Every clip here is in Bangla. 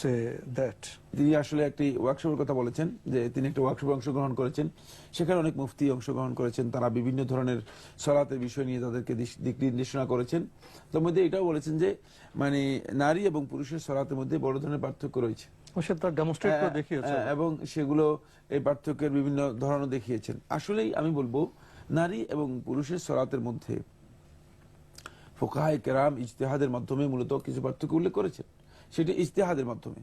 say that. তিনি আসলে একটি ওয়ার্কশপের কথা বলেছেন, যে তিনি একটা ওয়ার্কশপে অংশগ্রহণ করেছেন, সেখানে অনেক মুফতি অংশগ্রহণ করেছেন, তারা বিভিন্ন ধরনের সালাতের বিষয় নিয়ে তাদেরকে দিক নির্দেশনা করেছেন। তার মধ্যে এটাও বলেছেন যে মানে নারী এবং পুরুষের সালাতের মধ্যে বড় ধরনের পার্থক্য রয়েছে এবং সেগুলো এই পার্থক্যের বিভিন্ন ধরনও দেখিয়েছেন। আসলেই আমি বলবো নারী এবং পুরুষের সালাতের মধ্যে ফুকাহায়ে কেরাম ইজতিহাদের মাধ্যমে মূলত কিছু পার্থক্য উল্লেখ করেছেন। সেটি ইজতিহাদের মাধ্যমে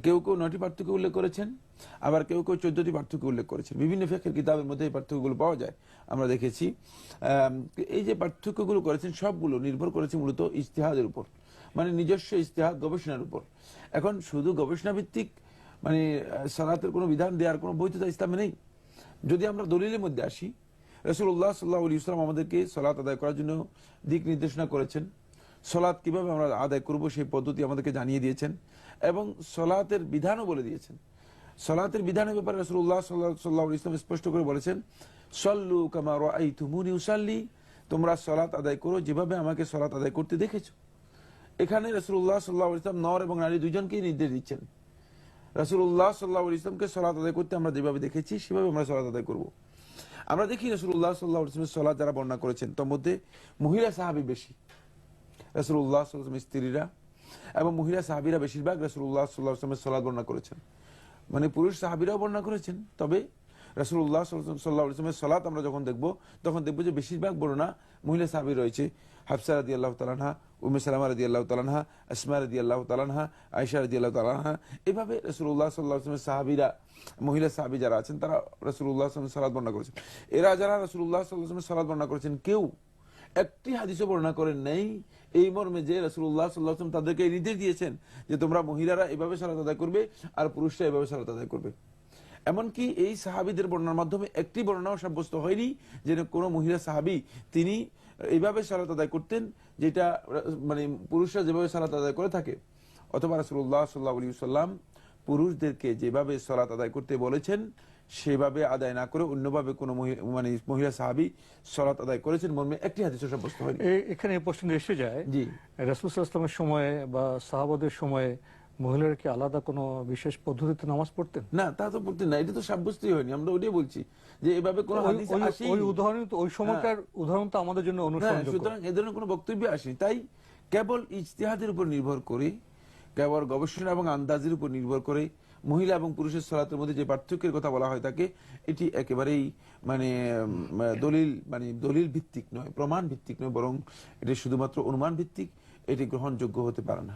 কেউ কেউ 9টি পার্থক্য উল্লেখ করেছেন, আবার কেউ কেউ 14টি পার্থক্য উল্লেখ করেছেন। বিভিন্ন ফিকহের কিতাবের মধ্যে এই পার্থক্যগুলো পাওয়া যায়, আমরা দেখেছি। এই যে পার্থক্যগুলো করেছেন সবগুলো নির্ভর করেছে মূলত ইজতিহাদের উপর, মানে নিজস্ব ইজতিহাদ, গবেষণার উপর। এখন শুধু গবেষণা ভিত্তিক মানে সালাতের কোনো বিধান দেওয়ার কোনো বৈধতা ইসলামে নেই। যদি আমরা দলিলের মধ্যে আসি, রাসূলুল্লাহ সাল্লাল্লাহু আলাইহি ওয়াসাল্লাম আমাদেরকে সালাত আদায় করার জন্য দিক নির্দেশনা করেছেন। সালাত কিভাবে আমরা আদায় করব সেই পদ্ধতি আমাদেরকে জানিয়ে দিয়েছেন এবং সালাতের বিধানও বলে দিয়েছেন। সালাতের বিধানের ব্যাপারে রাসূলুল্লাহ সাল্লাল্লাহু আলাইহি ওয়াসাল্লাম স্পষ্ট করে বলেছেন, সল্লু কামা রাআইতুমুনি উসাল্লি, তোমরা সালাত আদায় করো যেভাবে আমাকে সালাত আদায় করতে দেখেছো। এখানে রাসূলুল্লাহ সাল্লাল্লাহু আলাইহি ওয়াসাল্লাম নর এবং নারী দুইজনকেই নির্দেশ দিচ্ছেন। রাসূলুল্লাহ সাল্লাল্লাহু আলাইহি ওয়াসাল্লামকে সালাত আদায় করতে আমরা যেভাবে দেখেছি সেভাবে আমরা সালাত আদায় করব। আমরা দেখি রাসূলুল্লাহ সাল্লাল্লাহু আলাইহি ওয়াসাল্লামের সালাত যারা বর্ণনা করেছেন তার মধ্যে মহিলা সাহাবী বেশি। রাসূলুল্লাহ সাল্লাল্লাহু আলাইহি ওয়াসাল্লামের স্ত্রীরা এবং মহিলা সাহাবীরা বেশিরভাগ রাসূলুল্লাহ সাল্লাল্লাহু আলাইহি ওয়াসাল্লামের সালাত বর্ণনা করেছেন। মানে পুরুষ সাহাবীরাও বর্ণনা করেছেন, তবে রাসূলুল্লাহ সাল্লাল্লাহু আলাইহি ওয়াসাল্লামের সালাত আমরা যখন দেখব তখন দেখব যে বেশিরভাগ বর্ণনা মহিলা সাহাবী রয়েছে। হাফসা রাদিয়াল্লাহু তাআলা আনহা, উম্মে সালামা রাদিয়াল্লাহু তাআলা আনহা, আসমা রাদিয়াল্লাহু তাআলা আনহা, আয়েশা রাদিয়াল্লাহু তাআলা আনহা, এভাবে রাসূলুল্লাহ সাল্লাল্লাহু আলাইহি ওয়াসাল্লামের সাহাবীরা, মহিলা সাহাবী যারা আছেন তারা রাসূলুল্লাহ সাল্লাল্লাহু আলাইহি ওয়াসাল্লামের সালাত বর্ণনা করেছেন। এরা যারা রাসূলুল্লাহ সাল্লাল্লাহু আলাইহি ওয়াসাল্লামের সালাত বর্ণনা করেছেন কেউ একটি হাদিসও বর্ণনা করেন নাই এই মর্মে যে রাসূলুল্লাহ সাল্লাল্লাহু আলাইহি ওয়াসাল্লাম তাদেরকে এই নির্দেশ দিয়েছেন যে তোমরা মহিলারা এভাবে সালাত আদায় করবে আর পুরুষরা এভাবে সালাত আদায় করবে। এমনকি এই সাহাবীদের বর্ণনার মাধ্যমে একটি বর্ণনাও সাব্যস্ত হয়নি যে কোনো মহিলা সাহাবী তিনি এইভাবে সালাত আদায় করতেন যেটা মানে পুরুষরা যেভাবে সালাত আদায় করে থাকে। অথবা রাসূলুল্লাহ সাল্লাল্লাহু আলাইহি ওয়াসাল্লাম পুরুষদেরকে যেভাবে সালাত আদায় করতে বলেছেন সেভাবে আদায় না করে অন্যভাবে কোনো মানে মহিলা সাহাবী সালাত আদায় করেছেন মর্মে একটি হাদিসও সাব্যস্ত হয়নি। এখানে এই প্রশ্ন এসে যায়, জি, রাসূল সাল্লাল্লাহু আলাইহি ওয়াসাল্লামের সময়ে বা সাহাবাদের সময়ে মহিলারা কি আলাদা কোনো বিশেষ পদ্ধতিতে নামাজ পড়তেন? না, তা তো পড়তেন না, এটা তো সাব্যস্তই হয়নি। আমরা ওইটাই বলছি যে এভাবে কোনো হাদিস আসেনি। ওই উদাহরণ তো ওই সময়কার উদাহরণ তো আমাদের জন্য অনুসরণযোগ্য। সুতরাং এই ধরনের কোনো বক্তব্য আসেনি। তাই কেবল ইজতিহাদের উপর নির্ভর করে, কেবল গবেষণা এবং আন্দাজের উপর নির্ভর করে মহিলা এবং পুরুষের সালাতের মধ্যে যে পার্থক্যের কথা বলা হয় থাকে এটি একেবারেই মানে দলিল ভিত্তিক নয়, প্রমাণ ভিত্তিক নয়, বরং এটি শুধুমাত্র অনুমান ভিত্তিক, এটি গ্রহণযোগ্য হতে পারে না।